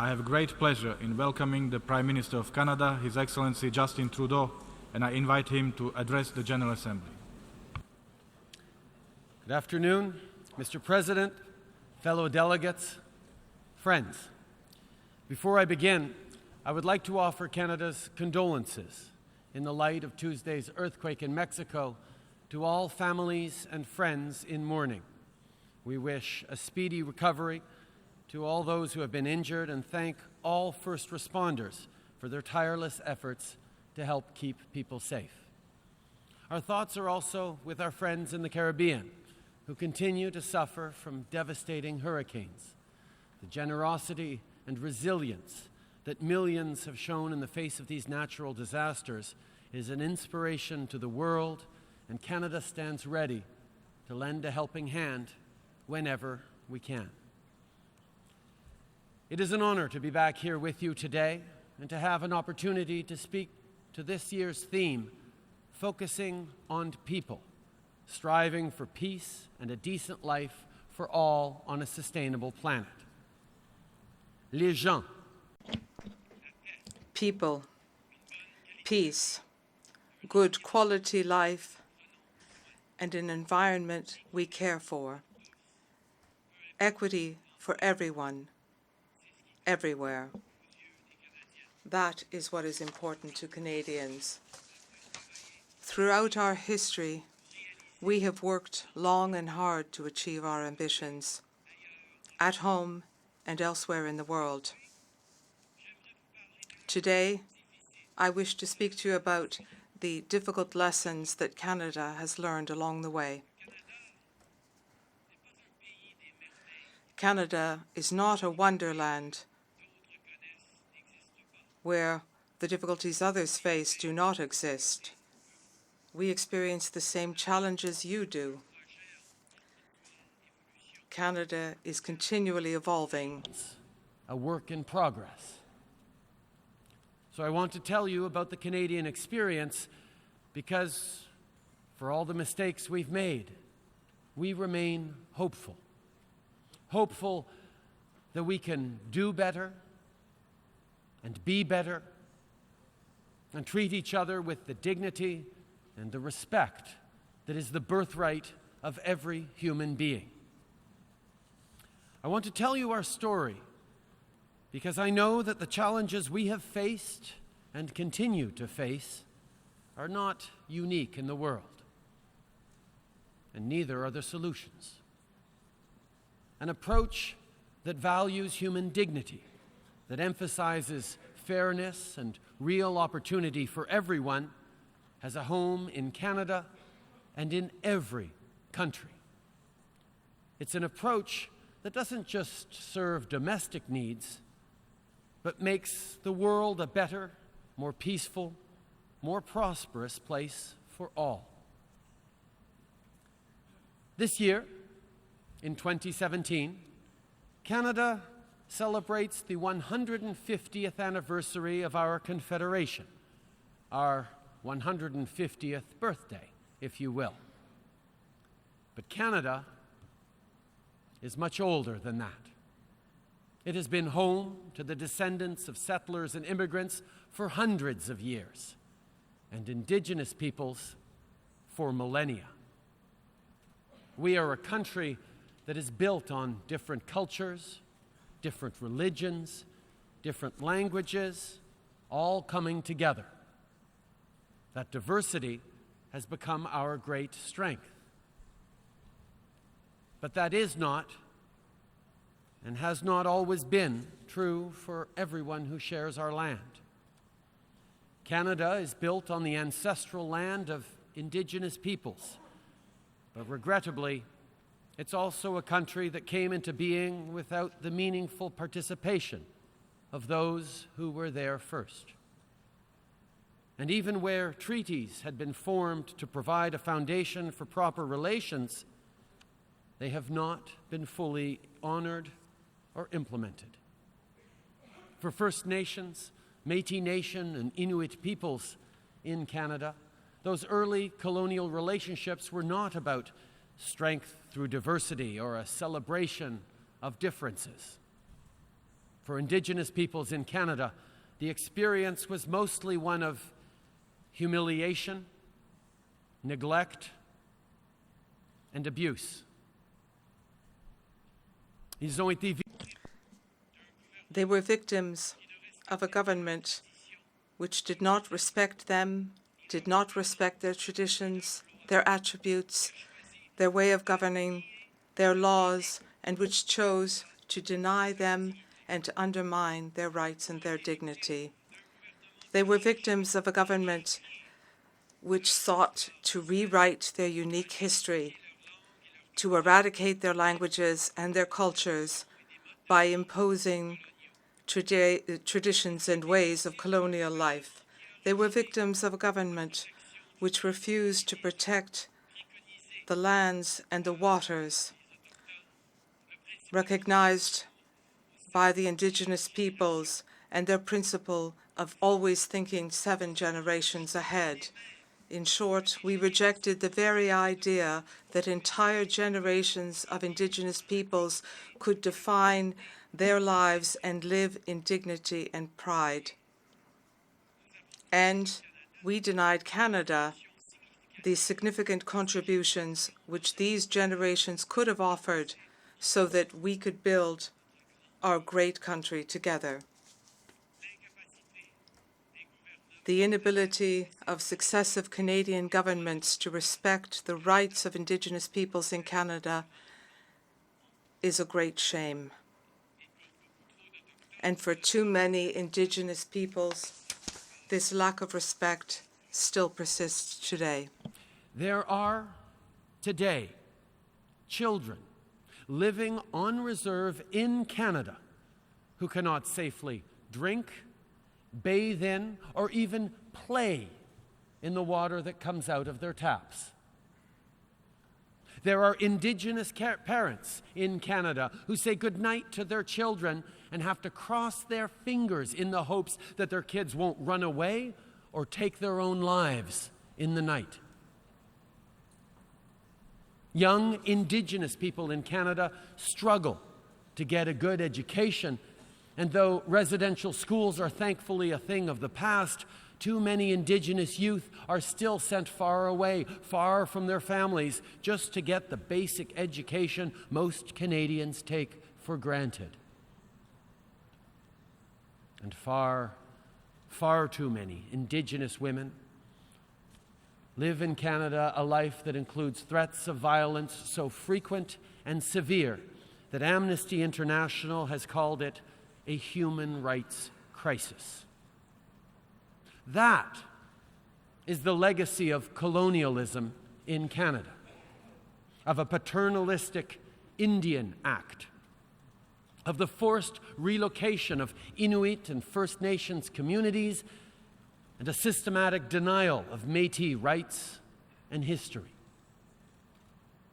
I have great pleasure in welcoming the Prime Minister of Canada, His Excellency Justin Trudeau, and I invite him to address the General Assembly. Good afternoon, Mr. President, fellow delegates, friends. Before I begin, I would like to offer Canada's condolences in the light of Tuesday's earthquake in Mexico to all families and friends in mourning. We wish a speedy recovery to all those who have been injured and thank all first responders for their tireless efforts to help keep people safe. Our thoughts are also with our friends in the Caribbean who continue to suffer from devastating hurricanes. The generosity and resilience that millions have shown in the face of these natural disasters is an inspiration to the world, and Canada stands ready to lend a helping hand whenever we can. It is an honor to be back here with you today and to have an opportunity to speak to this year's theme, focusing on people, striving for peace and a decent life for all on a sustainable planet. Les gens. People, peace, good quality life, and an environment we care for. Equity for everyone, everywhere. That is what is important to Canadians. Throughout our history, we have worked long and hard to achieve our ambitions, at home and elsewhere in the world. Today, I wish to speak to you about the difficult lessons that Canada has learned along the way. Canada is not a wonderland where the difficulties others face do not exist. We experience the same challenges you do. Canada is continually evolving. A work in progress. So I want to tell you about the Canadian experience because for all the mistakes we've made, we remain hopeful. Hopeful that we can do better and be better and treat each other with the dignity and the respect that is the birthright of every human being. I want to tell you our story because I know that the challenges we have faced and continue to face are not unique in the world, and neither are the solutions. An approach that values human dignity, that emphasizes fairness and real opportunity for everyone, has a home in Canada and in every country. It's an approach that doesn't just serve domestic needs, but makes the world a better, more peaceful, more prosperous place for all. This year, in 2017, Canada celebrates the 150th anniversary of our Confederation, our 150th birthday, if you will. But Canada is much older than that. It has been home to the descendants of settlers and immigrants for hundreds of years, and Indigenous peoples for millennia. We are a country that is built on different cultures, different religions, different languages, all coming together. That diversity has become our great strength. But that is not and has not always been true for everyone who shares our land. Canada is built on the ancestral land of Indigenous peoples, but regrettably, it's also a country that came into being without the meaningful participation of those who were there first. And even where treaties had been formed to provide a foundation for proper relations, they have not been fully honored or implemented. For First Nations, Métis Nation, and Inuit peoples in Canada, those early colonial relationships were not about strength through diversity or a celebration of differences. For Indigenous peoples in Canada, the experience was mostly one of humiliation, neglect, and abuse. They were victims of a government which did not respect them, did not respect their traditions, their attributes, their way of governing, their laws, and which chose to deny them and to undermine their rights and their dignity. They were victims of a government which sought to rewrite their unique history, to eradicate their languages and their cultures by imposing traditions and ways of colonial life. They were victims of a government which refused to protect the lands and the waters recognized by the Indigenous peoples and their principle of always thinking 7 generations ahead. In short, we rejected the very idea that entire generations of Indigenous peoples could define their lives and live in dignity and pride. And we denied Canada the significant contributions which these generations could have offered so that we could build our great country together. The inability of successive Canadian governments to respect the rights of Indigenous peoples in Canada is a great shame. And for too many Indigenous peoples, this lack of respect still persists today. There are today children living on reserve in Canada who cannot safely drink, bathe in, or even play in the water that comes out of their taps. There are Indigenous parents in Canada who say goodnight to their children and have to cross their fingers in the hopes that their kids won't run away or take their own lives in the night. Young Indigenous people in Canada struggle to get a good education, and though residential schools are thankfully a thing of the past, too many Indigenous youth are still sent far away, far from their families, just to get the basic education most Canadians take for granted. And far, far too many Indigenous women live in Canada a life that includes threats of violence so frequent and severe that Amnesty International has called it a human rights crisis. That is the legacy of colonialism in Canada, of a paternalistic Indian Act, of the forced relocation of Inuit and First Nations communities, and a systematic denial of Métis rights and history,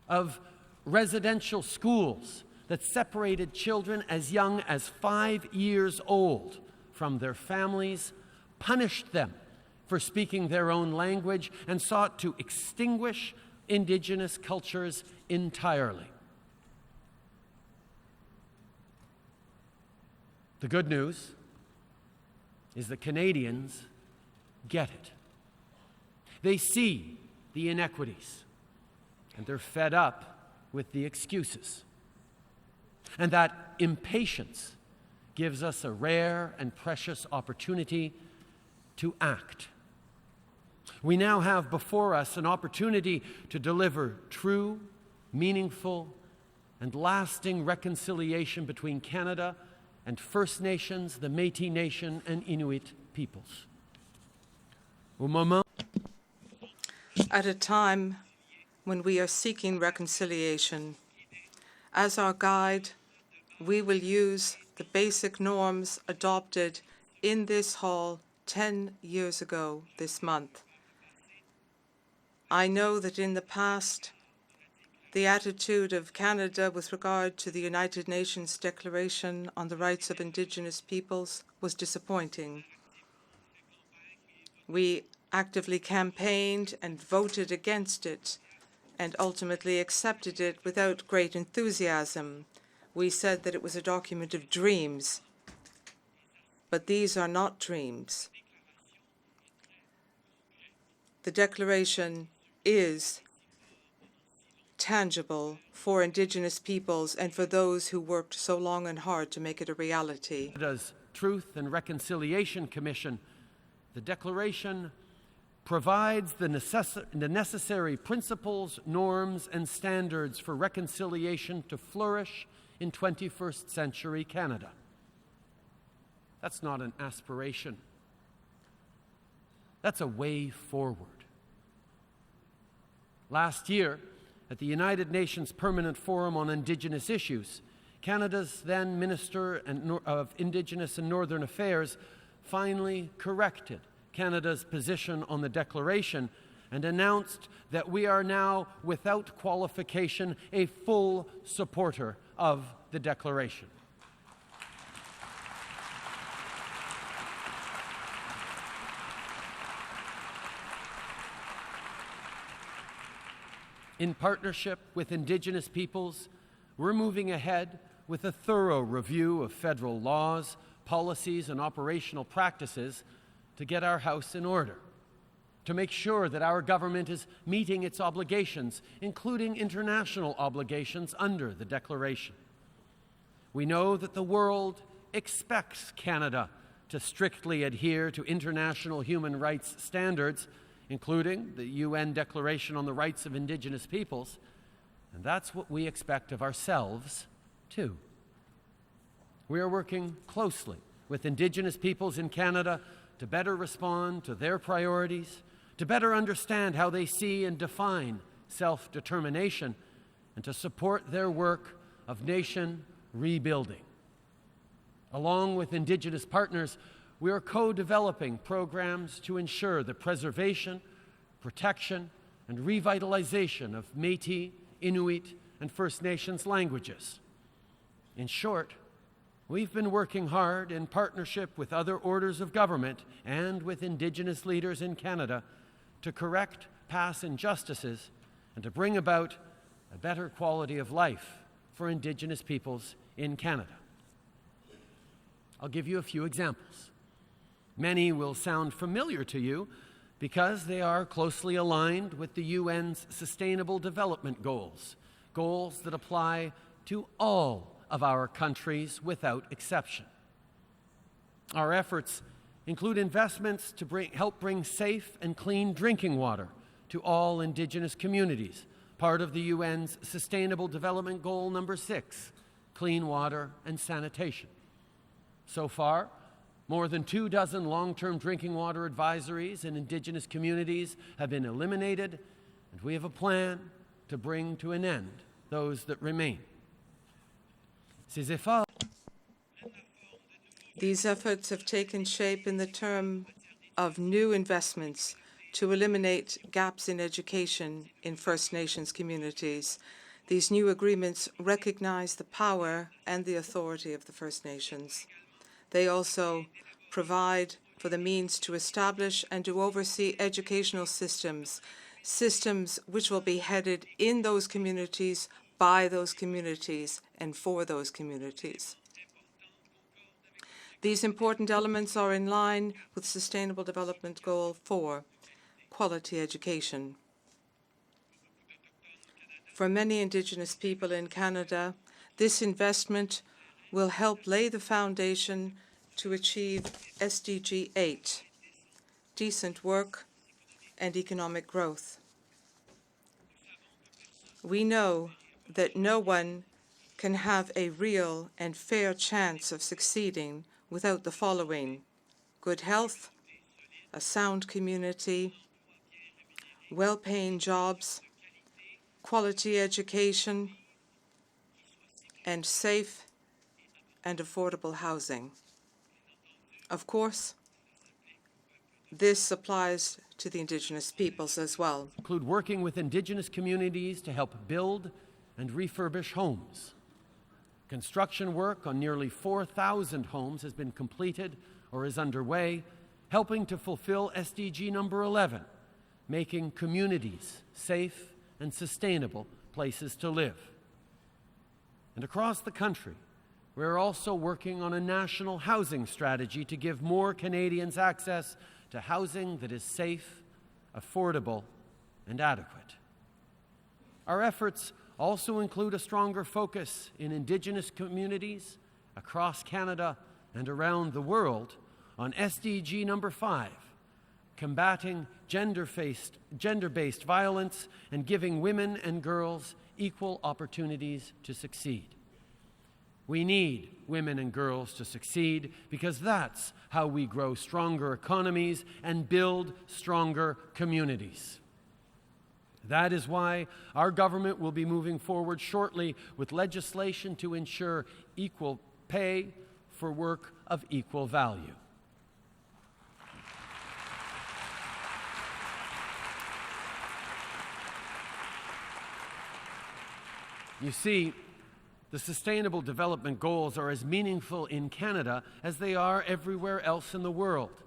of residential schools that separated children as young as 5 years old from their families, punished them for speaking their own language, and sought to extinguish Indigenous cultures entirely. The good news is that Canadians get it. They see the inequities, and they're fed up with the excuses. And that impatience gives us a rare and precious opportunity to act. We now have before us an opportunity to deliver true, meaningful, and lasting reconciliation between Canada and First Nations, the Métis Nation, and Inuit peoples. At a time when we are seeking reconciliation, as our guide, we will use the basic norms adopted in this hall 10 years ago this month. I know that in the past, the attitude of Canada with regard to the United Nations Declaration on the Rights of Indigenous Peoples was disappointing. We actively campaigned and voted against it and ultimately accepted it without great enthusiasm. We said that it was a document of dreams But these are not dreams. The Declaration is tangible for Indigenous peoples and for those who worked so long and hard to make it a reality. Canada's Truth and Reconciliation Commission, the Declaration provides the necessary principles, norms, and standards for reconciliation to flourish in 21st century Canada. That's not an aspiration. That's a way forward. Last year, at the United Nations Permanent Forum on Indigenous Issues, Canada's then Minister of Indigenous and Northern Affairs finally corrected Canada's position on the Declaration and announced that we are now, without qualification, a full supporter of the Declaration. In partnership with Indigenous peoples, we're moving ahead with a thorough review of federal laws, policies, and operational practices to get our house in order, to make sure that our government is meeting its obligations, including international obligations under the Declaration. We know that the world expects Canada to strictly adhere to international human rights standards, including the UN Declaration on the Rights of Indigenous Peoples, and that's what we expect of ourselves, too. We are working closely with Indigenous peoples in Canada to better respond to their priorities, to better understand how they see and define self-determination, and to support their work of nation rebuilding. Along with Indigenous partners, we are co-developing programs to ensure the preservation, protection, and revitalization of Métis, Inuit, and First Nations languages. In short, we've been working hard in partnership with other orders of government and with Indigenous leaders in Canada to correct past injustices and to bring about a better quality of life for Indigenous peoples in Canada. I'll give you a few examples. Many will sound familiar to you because they are closely aligned with the UN's Sustainable Development Goals, goals that apply to all of our countries without exception. Our efforts include investments to help bring safe and clean drinking water to all Indigenous communities, part of the UN's Sustainable Development Goal number 6, clean water and sanitation. So far, more than 24 long-term drinking water advisories in Indigenous communities have been eliminated, and we have a plan to bring to an end those that remain. These efforts have taken shape in the term of new investments to eliminate gaps in education in First Nations communities. These new agreements recognize the power and the authority of the First Nations. They also provide for the means to establish and to oversee educational systems which will be headed in those communities, by those communities, and for those communities. These important elements are in line with Sustainable Development Goal 4, quality education. For many Indigenous people in Canada, this investment will help lay the foundation to achieve SDG 8, decent work and economic growth. We know that no one can have a real and fair chance of succeeding without the following: good health, a sound community, well-paying jobs, quality education, and safe and affordable housing. Of course, this applies to the Indigenous peoples as well. Include working with Indigenous communities to help build and refurbish homes. Construction work on nearly 4,000 homes has been completed or is underway, helping to fulfill SDG number 11, making communities safe and sustainable places to live. And across the country, we're also working on a national housing strategy to give more Canadians access to housing that is safe, affordable, and adequate. Our efforts also include a stronger focus in Indigenous communities across Canada and around the world on SDG number 5, combating gender-based violence and giving women and girls equal opportunities to succeed. We need women and girls to succeed because that's how we grow stronger economies and build stronger communities. That is why our government will be moving forward shortly with legislation to ensure equal pay for work of equal value. You see, the Sustainable Development Goals are as meaningful in Canada as they are everywhere else in the world,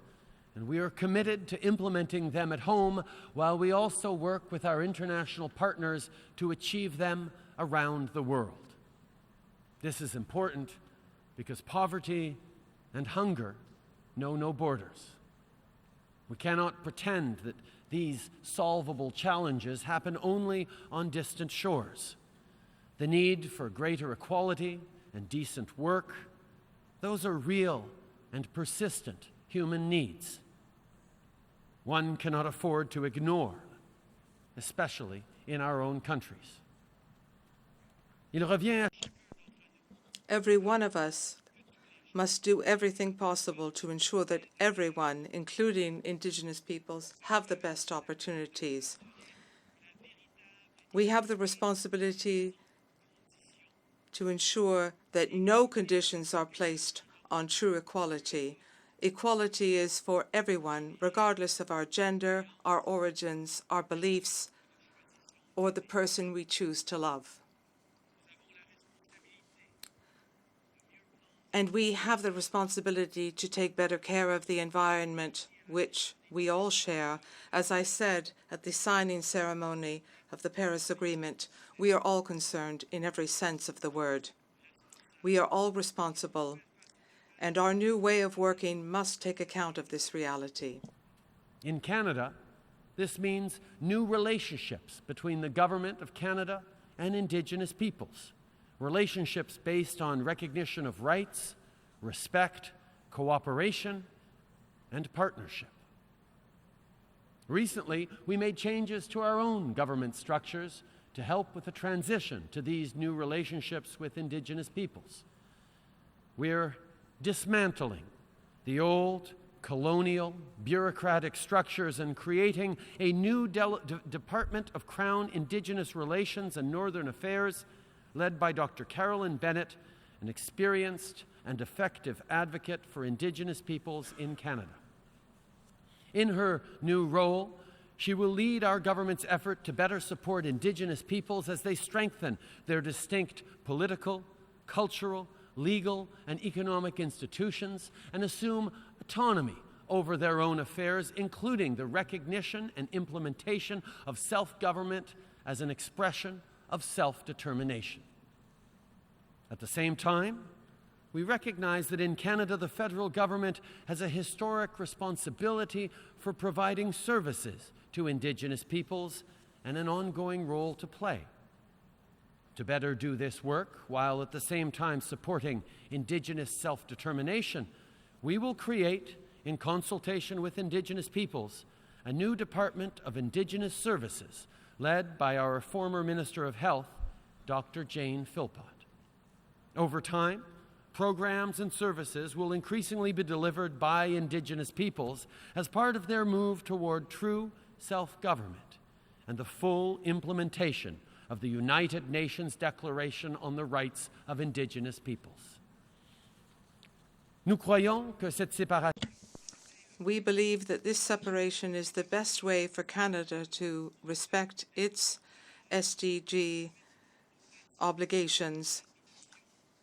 and we are committed to implementing them at home while we also work with our international partners to achieve them around the world. This is important because poverty and hunger know no borders. We cannot pretend that these solvable challenges happen only on distant shores. The need for greater equality and decent work, those are real and persistent human needs. One cannot afford to ignore, especially in our own countries. Every one of us must do everything possible to ensure that everyone, including Indigenous peoples, have the best opportunities. We have the responsibility to ensure that no conditions are placed on true equality. Equality is for everyone, regardless of our gender, our origins, our beliefs, or the person we choose to love. And we have the responsibility to take better care of the environment, which we all share. As I said at the signing ceremony of the Paris Agreement, we are all concerned in every sense of the word. We are all responsible, and our new way of working must take account of this reality. In Canada, this means new relationships between the Government of Canada and Indigenous peoples, relationships based on recognition of rights, respect, cooperation, and partnership. Recently, we made changes to our own government structures to help with the transition to these new relationships with Indigenous peoples. We're dismantling the old colonial bureaucratic structures and creating a new Department of Crown Indigenous Relations and Northern Affairs led by Dr. Carolyn Bennett, an experienced and effective advocate for Indigenous peoples in Canada. In her new role, she will lead our government's effort to better support Indigenous peoples as they strengthen their distinct political, cultural, legal, and economic institutions and assume autonomy over their own affairs, including the recognition and implementation of self-government as an expression of self-determination. At the same time, we recognize that in Canada, the federal government has a historic responsibility for providing services to Indigenous peoples and an ongoing role to play. To better do this work, while at the same time supporting Indigenous self-determination, we will create, in consultation with Indigenous peoples, a new Department of Indigenous Services led by our former Minister of Health, Dr. Jane Philpott. Over time, programs and services will increasingly be delivered by Indigenous peoples as part of their move toward true self-government and the full implementation of the United Nations Declaration on the Rights of Indigenous Peoples. Nous croyons que cette séparation We believe that this separation is the best way for Canada to respect its SDG obligations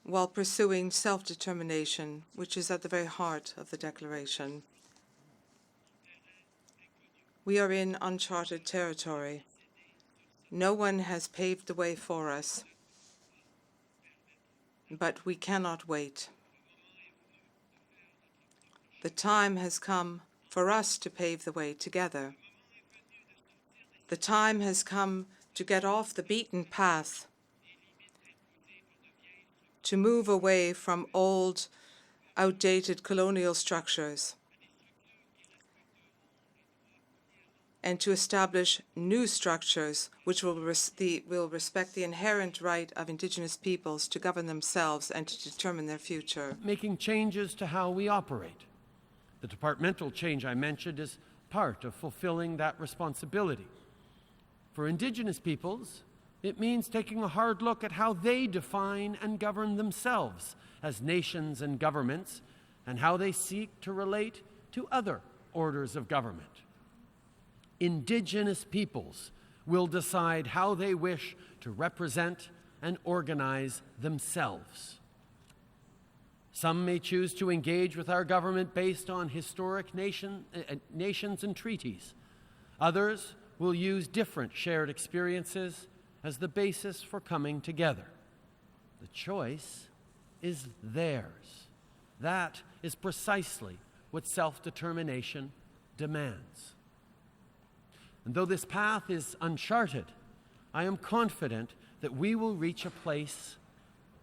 while pursuing self-determination, which is at the very heart of the Declaration. We are in uncharted territory. No one has paved the way for us. but we cannot wait. The time has come for us to pave the way together. The time has come to get off the beaten path, to move away from old, outdated colonial structures, and to establish new structures which will respect the inherent right of Indigenous peoples to govern themselves and to determine their future. Making changes to how we operate. The departmental change I mentioned is part of fulfilling that responsibility. For Indigenous peoples, it means taking a hard look at how they define and govern themselves as nations and governments, and how they seek to relate to other orders of government. Indigenous peoples will decide how they wish to represent and organize themselves. Some may choose to engage with our government based on historic nations and treaties. Others will use different shared experiences as the basis for coming together. The choice is theirs. That is precisely what self-determination demands. And though this path is uncharted, I am confident that we will reach a place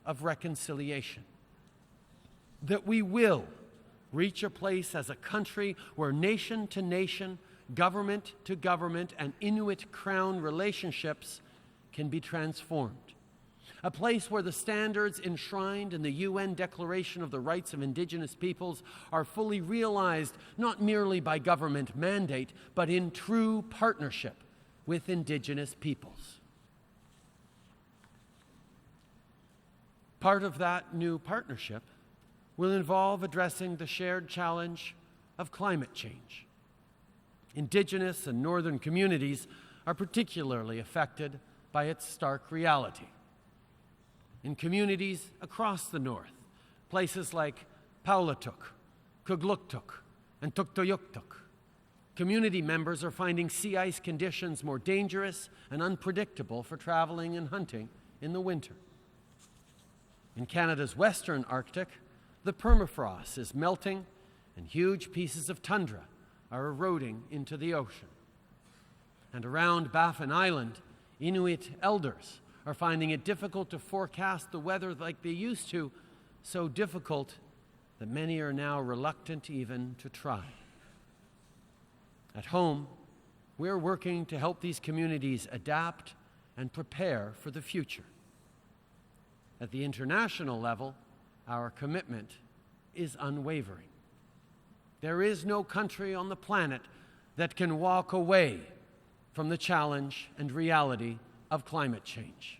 of reconciliation. That we will reach a place as a country where nation to nation, government to government, and Inuit-Crown relationships can be transformed. A place where the standards enshrined in the UN Declaration of the Rights of Indigenous Peoples are fully realized not merely by government mandate, but in true partnership with Indigenous peoples. Part of that new partnership will involve addressing the shared challenge of climate change. Indigenous and northern communities are particularly affected by its stark reality. In communities across the north, places like Paulituk, Kugluktuk, and Tuktoyaktuk, community members are finding sea ice conditions more dangerous and unpredictable for traveling and hunting in the winter. In Canada's western Arctic, the permafrost is melting and huge pieces of tundra are eroding into the ocean. And around Baffin Island, Inuit elders are finding it difficult to forecast the weather like they used to, so difficult that many are now reluctant even to try. At home, we're working to help these communities adapt and prepare for the future. At the international level, our commitment is unwavering. There is no country on the planet that can walk away from the challenge and reality of climate change.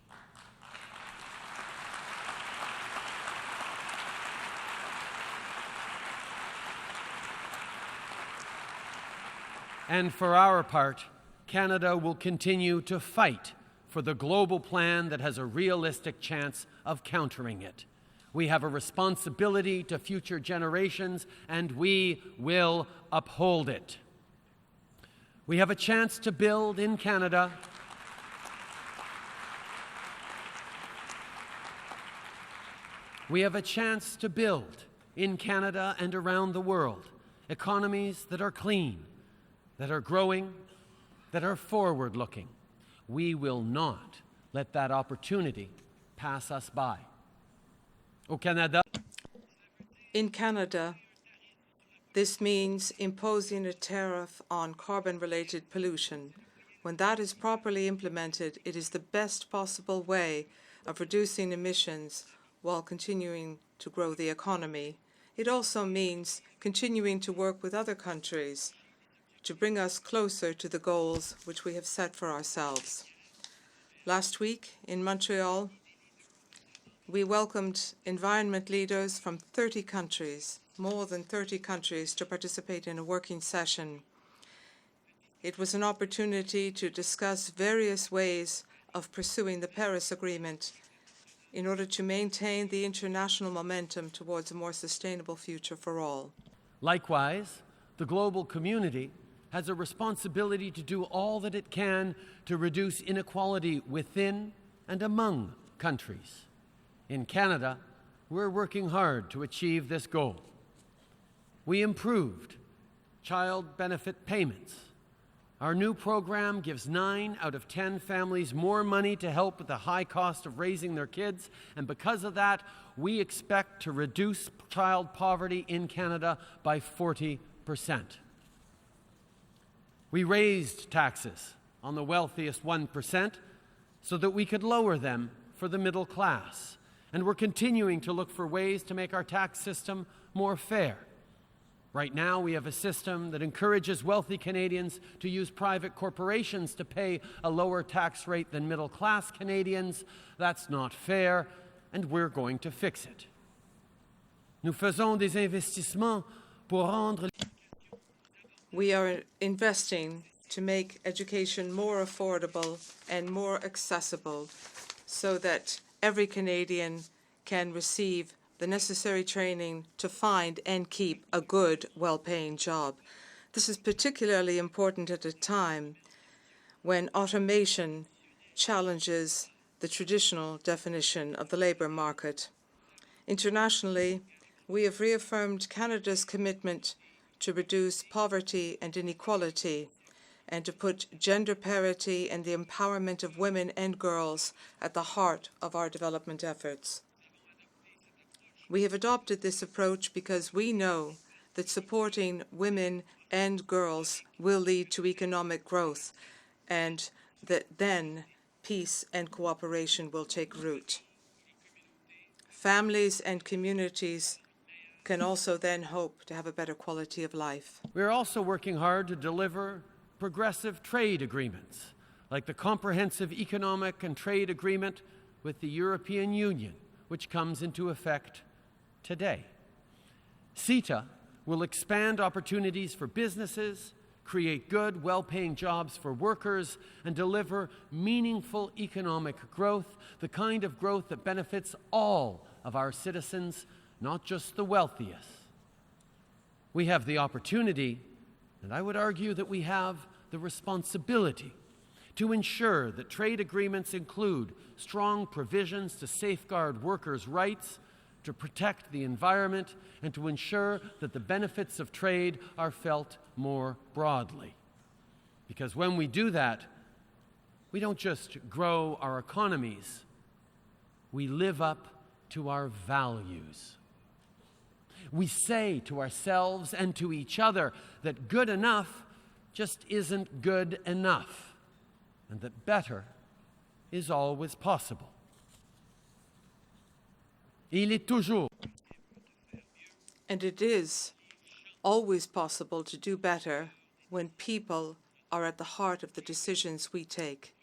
And for our part, Canada will continue to fight for the global plan that has a realistic chance of countering it. We have a responsibility to future generations, and we will uphold it. We have a chance to build in Canada and around the world economies that are clean, that are growing, that are forward-looking. We will not let that opportunity pass us by. Au Canada. In Canada, this means imposing a tariff on carbon-related pollution. When that is properly implemented, it is the best possible way of reducing emissions while continuing to grow the economy. It also means continuing to work with other countries to bring us closer to the goals which we have set for ourselves. Last week in Montreal, we welcomed environment leaders from 30 countries, more than 30 countries, to participate in a working session. It was an opportunity to discuss various ways of pursuing the Paris Agreement in order to maintain the international momentum towards a more sustainable future for all. Likewise, the global community has a responsibility to do all that it can to reduce inequality within and among countries. In Canada, we're working hard to achieve this goal. We improved child benefit payments. Our new program gives 9 out of 10 families more money to help with the high cost of raising their kids, and because of that, we expect to reduce child poverty in Canada by 40%. We raised taxes on the wealthiest 1% so that we could lower them for the middle class, and we're continuing to look for ways to make our tax system more fair. Right now, we have a system that encourages wealthy Canadians to use private corporations to pay a lower tax rate than middle-class Canadians. That's not fair, and we're going to fix it. Nous faisons des investissements pour rendre... We are investing to make education more affordable and more accessible so that every Canadian can receive the necessary training to find and keep a good, well-paying job. This is particularly important at a time when automation challenges the traditional definition of the labour market. Internationally, we have reaffirmed Canada's commitment to reduce poverty and inequality and to put gender parity and the empowerment of women and girls at the heart of our development efforts. We have adopted this approach because we know that supporting women and girls will lead to economic growth, and that then peace and cooperation will take root. Families and communities can also then hope to have a better quality of life. We're also working hard to deliver progressive trade agreements, like the Comprehensive Economic and Trade Agreement with the European Union, which comes into effect today. CETA will expand opportunities for businesses, create good, well-paying jobs for workers, and deliver meaningful economic growth, the kind of growth that benefits all of our citizens, not just the wealthiest. We have the opportunity, and I would argue that we have the responsibility, to ensure that trade agreements include strong provisions to safeguard workers' rights, to protect the environment, and to ensure that the benefits of trade are felt more broadly. Because when we do that, we don't just grow our economies, we live up to our values. We say to ourselves and to each other that good enough just isn't good enough, and that better is always possible. Il est toujours. And it is always possible to do better when people are at the heart of the decisions we take.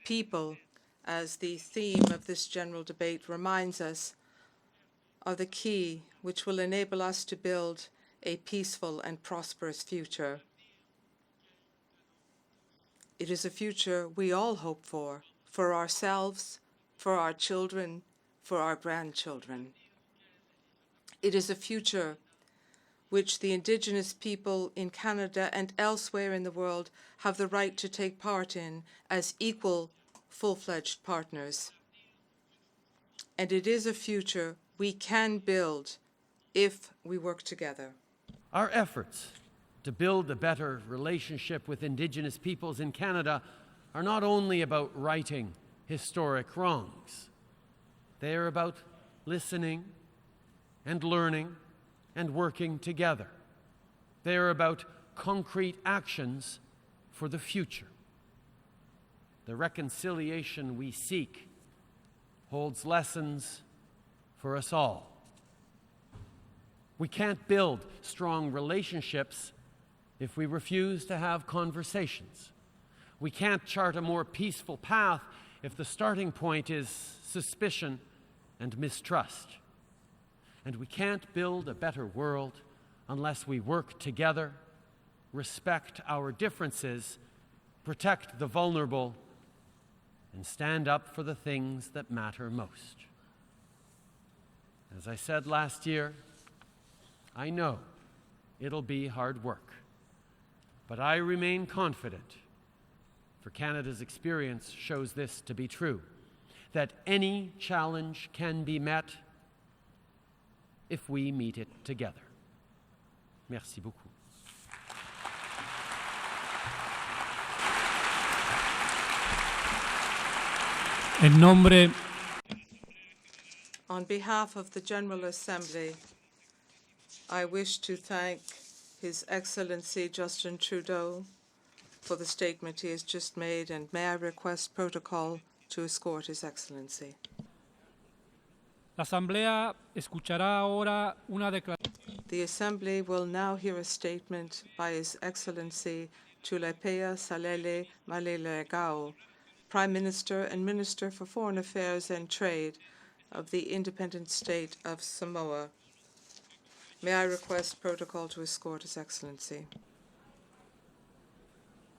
People, as the theme of this general debate reminds us, are the key which will enable us to build a peaceful and prosperous future. It is a future we all hope for ourselves, for our children, for our grandchildren. It is a future which the Indigenous people in Canada and elsewhere in the world have the right to take part in as equal, full-fledged partners. And it is a future we can build if we work together. Our efforts to build a better relationship with Indigenous peoples in Canada are not only about righting historic wrongs. They are about listening and learning and working together. They are about concrete actions for the future. The reconciliation we seek holds lessons for us all. We can't build strong relationships if we refuse to have conversations. We can't chart a more peaceful path if the starting point is suspicion and mistrust. And we can't build a better world unless we work together, respect our differences, protect the vulnerable, and stand up for the things that matter most. As I said last year, I know it'll be hard work, but I remain confident, for Canada's experience shows this to be true, that any challenge can be met if we meet it together. Merci beaucoup. En nombre On behalf of the General Assembly, I wish to thank His Excellency Justin Trudeau for the statement he has just made, and may I request protocol to escort His Excellency. la Asamblea escuchará ahora una declaración The Assembly will now hear a statement by His Excellency Tulepea Salele Malielegaoi, Prime Minister and Minister for Foreign Affairs and Trade of the Independent State of Samoa. May I request protocol to escort His Excellency.